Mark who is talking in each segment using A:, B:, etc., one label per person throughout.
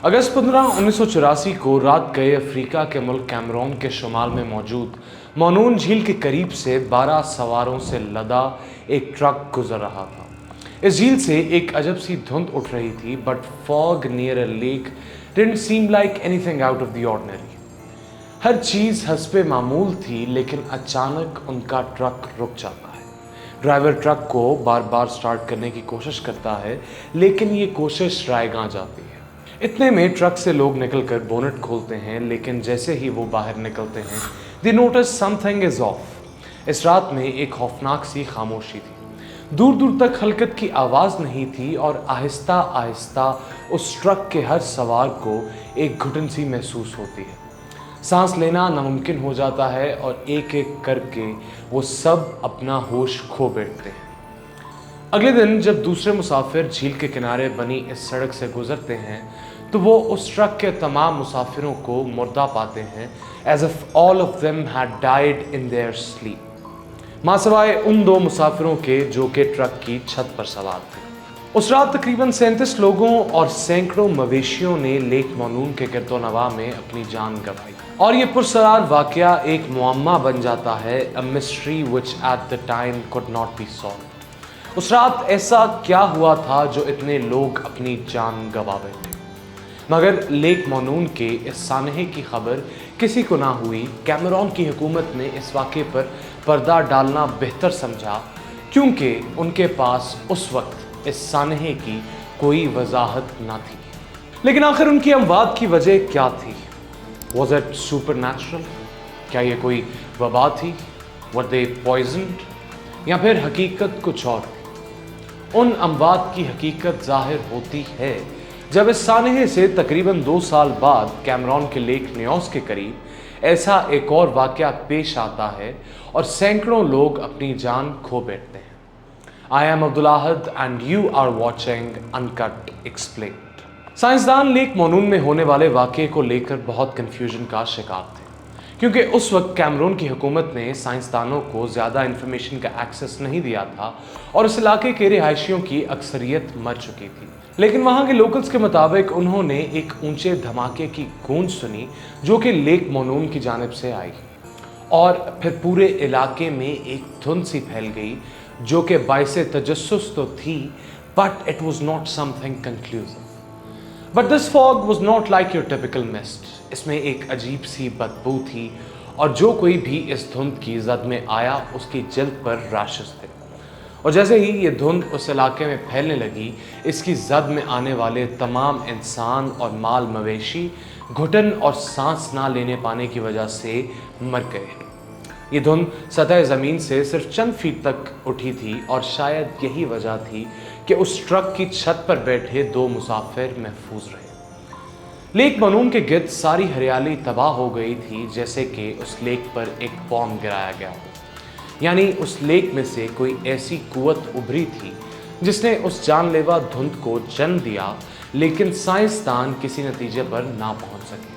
A: अगस्त 15 1984 को रात गए अफ्रीका के मुल्क कैमरून के शुमाल में मौजूद मोनून झील के करीब से 12 सवारों से लदा एक ट्रक गुजर रहा था। इस झील से एक अजब सी धुंध उठ रही थी, but fog near a lake didn't seem like anything out of the ordinary. हर चीज हस्बे मामूल थी, लेकिन अचानक उनका ट्रक रुक जाता है। ड्राइवर ट्रक को बार बार स्टार्ट करने की कोशिश करता है, लेकिन ये कोशिश रायगां जाती है। इतने में ट्रक से लोग निकलकर बोनेट खोलते हैं, लेकिन जैसे ही वो बाहर निकलते हैं दे नोटिस समथिंग इज ऑफ। इस रात में एक खौफनाक सी खामोशी थी। दूर दूर तक हलकत की आवाज़ नहीं थी और आहिस्ता आहिस्ता उस ट्रक के हर सवार को एक घुटन सी महसूस होती है। सांस लेना नामुमकिन हो जाता है और एक एक करके वो सब अपना होश खो बैठते हैं। अगले दिन जब दूसरे मुसाफिर झील के किनारे बनी इस सड़क से गुजरते हैं तो वो उस ट्रक के तमाम मुसाफिरों को मुर्दा पाते हैं, as if all of them had died in their sleep, मां सिवाय उन दो मुसाफिरों के जो कि ट्रक की छत पर सवार थे। उस रात तकरीबन 37 लोगों और सैकड़ों मवेशियों ने लेक मोनून के गिरदोनवा में अपनी जान गंवाई और ये पुरसरार वाकया एक मुअम्मा बन जाता है, a mystery which at the time could not be solved. उस रात ऐसा क्या हुआ था जो इतने लोग अपनी जान गंवा बैठे? मगर लेक मोनून के इस सानहे की खबर किसी को ना हुई। कैमरून की हुकूमत ने इस वाक़े पर पर्दा डालना बेहतर समझा, क्योंकि उनके पास उस वक्त इस सानहे की कोई वजाहत ना थी। लेकिन आखिर उनकी अमवात की वजह क्या थी? Was it super natural? क्या ये कोई वबा थी? वर दे पॉइजन्ड? या फिर हकीकत कुछ और? उन अमवात की हकीकत जाहिर होती है जब इस सानहे से तकरीबन 2 साल बाद कैमरून के लेक न्योस के करीब ऐसा एक और वाकया पेश आता है और सैकड़ों लोग अपनी जान खो बैठते हैं। I am Abdul Ahad and you are watching uncut explained. साइंसदान लेक मोनून में होने वाले वाकये को लेकर बहुत कंफ्यूजन का शिकार थे, क्योंकि उस वक्त कैमरून की हुकूमत ने साइंसदानों को ज़्यादा इंफॉर्मेशन का एक्सेस नहीं दिया था और इस इलाके के रिहायशियों की अक्सरियत मर चुकी थी। लेकिन वहाँ के लोकल्स के मुताबिक उन्होंने एक ऊंचे धमाके की गूंज सुनी जो कि लेक मोनून की जानिब से आई और फिर पूरे इलाके में एक धुंध सी फैल गई जो कि बाइसे तजस्सुस तो थी, but it was not something conclusive. But this fog was not like your typical mist. इसमें एक अजीब सी बदबू थी और जो कोई भी इस धुंध की जद में आया उसकी जल्द पर रैशेस थे। और जैसे ही ये धुंध उस इलाके में फैलने लगी, इसकी जद में आने वाले तमाम इंसान और माल मवेशी घुटन और सांस ना लेने पाने की वजह से मर गए। ये धुंध सतह ज़मीन से सिर्फ चंद फीट तक उठी थी और शायद यही वजह थी कि उस ट्रक की छत पर बैठे 2 मुसाफिर महफूज रहे। लेक मोनून के गिर्द सारी हरियाली तबाह हो गई थी, जैसे कि उस लेक पर एक बॉम्ब गिराया गया हो। यानी उस लेक में से कोई ऐसी कुव्वत उभरी थी जिसने उस जानलेवा धुंध को जन्म दिया, लेकिन साइंसदान किसी नतीजे पर ना पहुंच सके।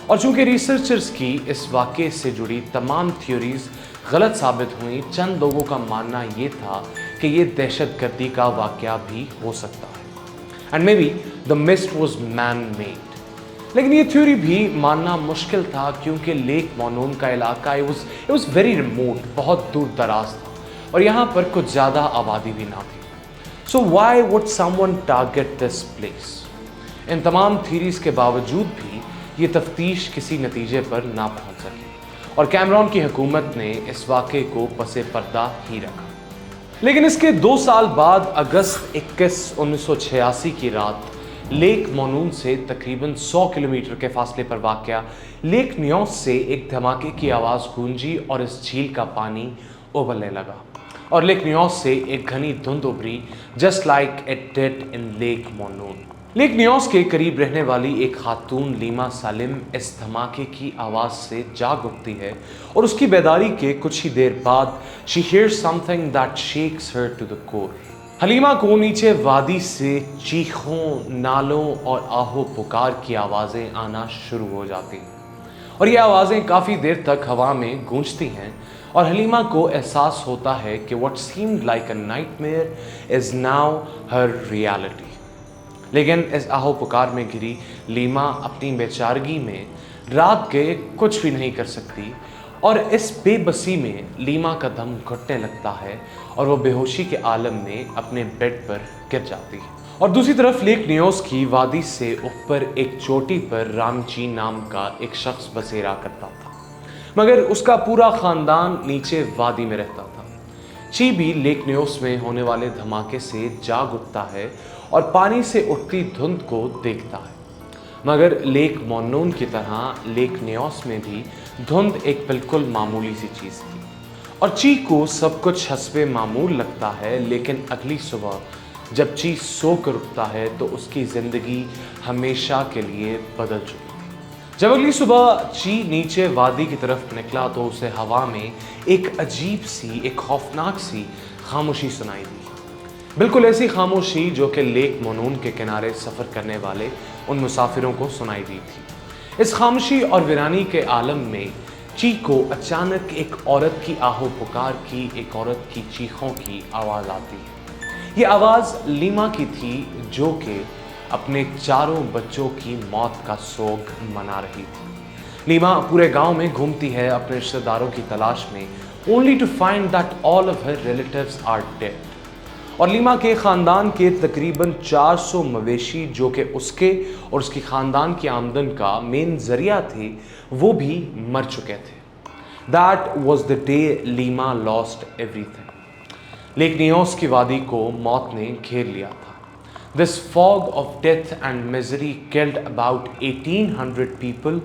A: और चूंकि रिसर्चर्स की इस वाक़े से जुड़ी तमाम थ्योरीज गलत साबित हुई, चंद लोगों का मानना ये था कि ये दहशतगर्दी का वाक़या भी हो सकता है and may be the mist was man made. लेकिन ये थ्योरी भी मानना मुश्किल था, क्योंकि लेक मोनून का इलाका इट वाज वेरी रिमोट, बहुत दूर दराज था और यहाँ पर कुछ ज़्यादा आबादी भी ना थी। So why would someone target this place? इन तमाम थ्योरीज के बावजूद भी ये तफ्तीश किसी नतीजे पर ना पहुँच सकी और कैमरून की हुकूमत ने इस वाक़े को पसे पर्दा ही रखा। लेकिन इसके 2 साल बाद अगस्त 21 1986 की रात लेक मोनून से तकरीबन 100 किलोमीटर के फासले पर वाक़या लेक न्योस से एक धमाके की आवाज़ गूंजी और इस झील का पानी उबलने लगा और लेक न्योस से एक घनी धुंध उभरी, just like it did in lake Monoun. Lake Nyos के करीब रहने वाली एक खातून लीमा सालिम इस धमाके की आवाज़ से जाग उठती है और उसकी बेदारी के कुछ ही देर बाद she hears something that shakes her to the core. Halima को नीचे वादी से चीखों, नालों और आहो पुकार की आवाज़ें आना शुरू हो जाती हैं और ये आवाज़ें काफ़ी देर तक हवा में गूंजती हैं और हलीमा को एहसास होता है कि what seemed like a nightmare is now her reality. लेकिन इस आहो पुकार में घिरी लीमा अपनी बेचारगी में रात के कुछ भी नहीं कर सकती और इस बेबसी में लीमा का दम घुटने लगता है और वो बेहोशी के आलम में अपने बेड पर गिर जाती है। और दूसरी तरफ लेक न्योस की वादी से ऊपर एक चोटी पर रामची नाम का एक शख्स बसेरा करता था, मगर उसका पूरा खानदान नीचे वादी में रहता था। ची भी लेक न्योस में होने वाले धमाके से जाग उठता है और पानी से उठती धुंध को देखता है, मगर लेक मोन्नून की तरह लेक न्योस में भी धुंध एक बिल्कुल मामूली सी चीज़ थी और ची को सब कुछ हस्बे मामूल लगता है। लेकिन अगली सुबह जब ची सो कर उठता है तो उसकी ज़िंदगी हमेशा के लिए बदल चुकी थी। जब अगली सुबह ची नीचे वादी की तरफ निकला तो उसे हवा में एक अजीब सी, एक खौफनाक सी खामोशी सुनाई दी, बिल्कुल ऐसी खामोशी जो कि लेक मोनून के किनारे सफ़र करने वाले उन मुसाफिरों को सुनाई दी थी। इस खामोशी और वीरानी के आलम में ची को अचानक एक औरत की आहो पुकार की, एक औरत की चीखों की आवाज़ आती है। ये आवाज़ लीमा की थी जो कि अपने चारों बच्चों की मौत का सोग मना रही थी। लीमा पूरे गांव में घूमती है अपने रिश्तेदारों की तलाश में, only to find that all of her relatives are dead. और लीमा के ख़ानदान के तकरीबन 400 मवेशी जो कि उसके और उसकी ख़ानदान की आमदन का मेन ज़रिया थे, वो भी मर चुके थे। That was the day Lima lost everything. Lake Nios की वादी को मौत ने घेर लिया था। This fog of death and misery killed about 1800 people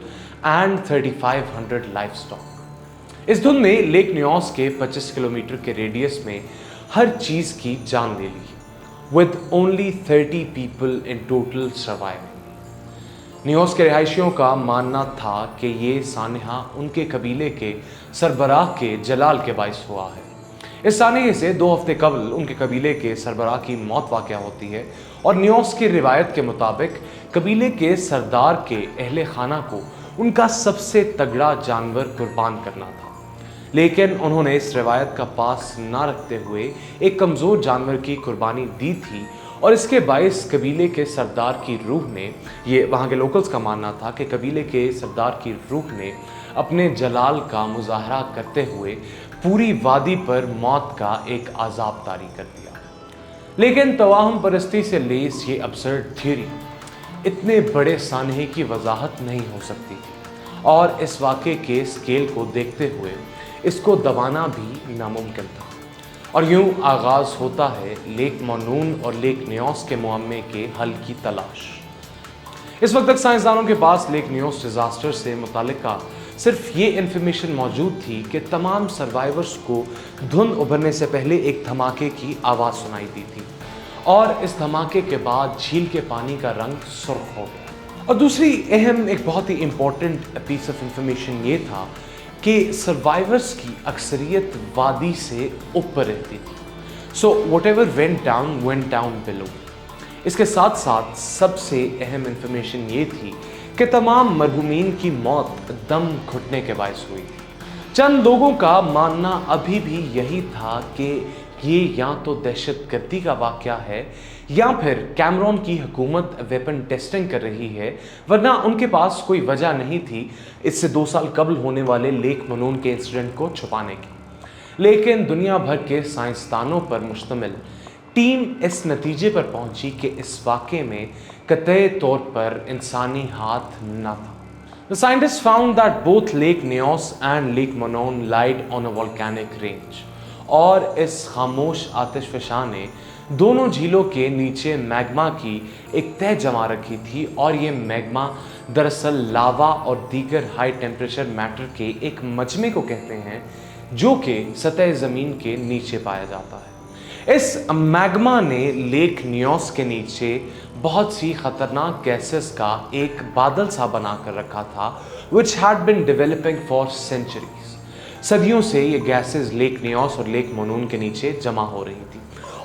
A: and 3500 life stock. इस धुंध ने लेक न्योस के 25 किलोमीटर के रेडियस में हर चीज़ की जान ले ली, with only 30 people in total surviving. Nyos के रिहायशियों का मानना था कि ये सानहा उनके कबीले के सरबराह के जलाल के बाइस हुआ है। इस सानहे से 2 हफ्ते कबल उनके कबीले के सरबराह की मौत वाक़या होती है और न्योस की रिवायत के मुताबिक कबीले के सरदार के अहले खाना को उनका सबसे तगड़ा जानवर कुर्बान करना था, लेकिन उन्होंने इस रिवायत का पास ना रखते हुए एक कमज़ोर जानवर की कुर्बानी दी थी और इसके बायस कबीले के सरदार की रूह ने, ये वहाँ के लोकल्स का मानना था कि कबीले के सरदार की रूह ने अपने जलाल का मुजाहरा करते हुए पूरी वादी पर मौत का एक आज़ाब तारी कर दिया। लेकिन तवाहुम परस्ती से लेस ये अब्सर्ड थ्योरी इतने बड़े सानहे की वजाहत नहीं हो सकती थी और इस वाक़े के स्केल को देखते हुए इसको दबाना भी नामुमकिन था। और यूं आगाज़ होता है लेक मोनून और लेक न्योस के मुअम्मे के हल की तलाश। इस वक्त तक साइंसदानों के पास लेक न्योस डिज़ास्टर से मुतालिका सिर्फ ये इन्फॉर्मेशन मौजूद थी कि तमाम सर्वाइवर्स को धुंध उभरने से पहले एक धमाके की आवाज़ सुनाई दी थी और इस धमाके के बाद झील के पानी का रंग सुर्ख हो गया। और दूसरी अहम, एक बहुत ही इंपॉर्टेंट पीस ऑफ इंफॉर्मेशन ये था कि सर्वाइवर्स की अक्सरियत वादी से ऊपर रहती थी। So what ever went down below. इसके साथ साथ सबसे अहम इंफॉर्मेशन ये थी कि तमाम मरहूमीन की मौत दम घुटने के बायस हुई। चंद लोगों का मानना अभी भी यही था कि ये या तो दहशतगर्दी का वाक़या है या फिर कैमरॉन की हुकूमत वेपन टेस्टिंग कर रही है, वरना उनके पास कोई वजह नहीं थी इससे 2 साल कबल होने वाले लेक मोनून के इंसिडेंट को छुपाने की। लेकिन दुनिया भर के साइंसदानों पर मुश्तमिल टीम इस नतीजे पर पहुंची कि इस वाक़े में कतई तौर पर इंसानी हाथ न था। The scientists found that both Lake Nyos and Lake Monon lied on a volcanic range। और इस खामोश आतिशफशां ने दोनों झीलों के नीचे मैग्मा की एक तह जमा रखी थी और ये मैग्मा दरअसल लावा और दीगर हाई टेम्परेचर मैटर के एक मजमे को कहते हैं जो कि सतह ज़मीन के नीचे पाया जाता है। इस मैग्मा ने लेक न्योस के नीचे बहुत सी खतरनाक गैसेस का एक बादल सा बना कर रखा था, which had been developing for centuries. सदियों से ये गैसेस लेक न्योस और लेक मोनून के नीचे जमा हो रही थी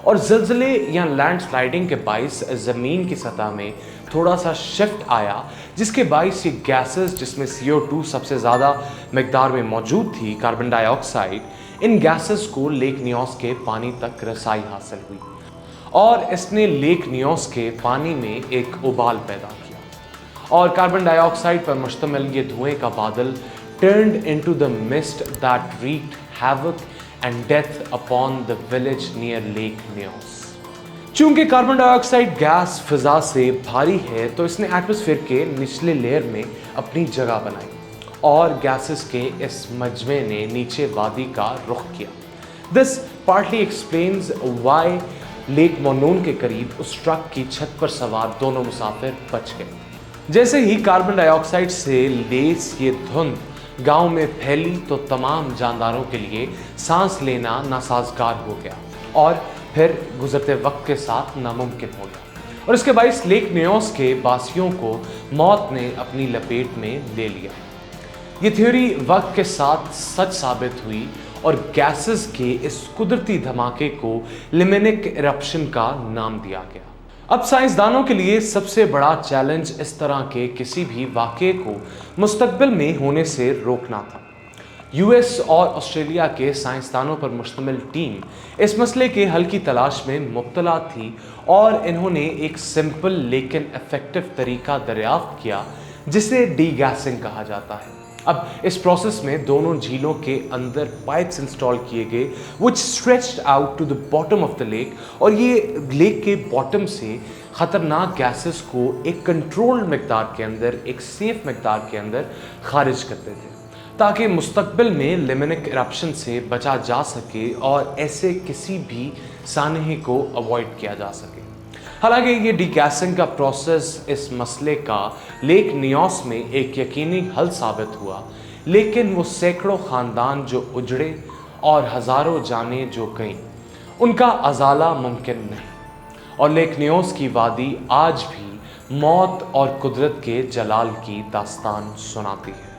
A: और ज़लज़ले या लैंडस्लाइडिंग के बाइस ज़मीन की सतह में थोड़ा सा शिफ्ट आया, जिसके बाइस ये गैसेस, जिसमें CO2 सबसे ज़्यादा मकदार में मौजूद थी, कार्बन डाइऑक्साइड, इन गैसेस को लेक न्योस के पानी तक रसाई हासिल हुई اور اس نے لیک نیوس کے پانی میں ایک ابال پیدا کیا اور کاربن ڈائی آکسائڈ پر مشتمل یہ دھوئیں کا بادل turned into the mist that wreaked havoc and death upon the village near Lake Neos. چونکہ کاربن ڈائی آکسائڈ گیس فضا سے بھاری ہے تو اس نے ایٹماسفیئر کے نچلے لیئر میں اپنی جگہ بنائی اور گیسز کے اس مجمع نے نیچے وادی کا رخ کیا. This partly explains why lake Monoun کے قریب اس ٹرک کی چھت پر سوار دونوں مسافر بچ گئے. جیسے ہی کاربن ڈائی آکسائڈ سے لیس یہ دھند گاؤں میں پھیلی تو تمام جانداروں کے لیے سانس لینا ناسازگار ہو گیا اور پھر گزرتے وقت کے ساتھ ناممکن ہو گیا اور اس کے باعث لیک نیوس کے باسیوں کو موت نے اپنی لپیٹ میں لے لیا. یہ تھیوری وقت کے ساتھ سچ ثابت ہوئی اور گیسز کے اس قدرتی دھماکے کو لیمنک ایرپشن کا نام دیا گیا. اب سائنسدانوں کے لیے سب سے بڑا چیلنج اس طرح کے کسی بھی واقعے کو مستقبل میں ہونے سے روکنا تھا. یو ایس اور آسٹریلیا کے سائنسدانوں پر مشتمل ٹیم اس مسئلے کے حل کی تلاش میں مبتلا تھی اور انہوں نے ایک سمپل لیکن ایفیکٹو طریقہ دریافت کیا جسے ڈی گیسنگ کہا جاتا ہے. اب اس پروسیس میں دونوں جھیلوں کے اندر پائپس انسٹال کیے گئے which stretched out to the bottom of the lake اور یہ لیک کے باٹم سے خطرناک گیسز کو ایک کنٹرولڈ مقدار کے اندر ایک سیف مقدار کے اندر خارج کرتے تھے تاکہ مستقبل میں لیمنک ایرپشن سے بچا جا سکے اور ایسے کسی بھی سانحے کو اوائڈ کیا جا سکے. حالانکہ یہ ڈی گیسنگ کا پروسیس اس مسئلے کا لیک نیوس میں ایک یقینی حل ثابت ہوا لیکن وہ سینکڑوں خاندان جو اجڑے اور ہزاروں جانیں جو گئیں ان کا ازالہ ممکن نہیں اور لیک نیوس کی وادی آج بھی موت اور قدرت کے جلال کی داستان سناتی ہے.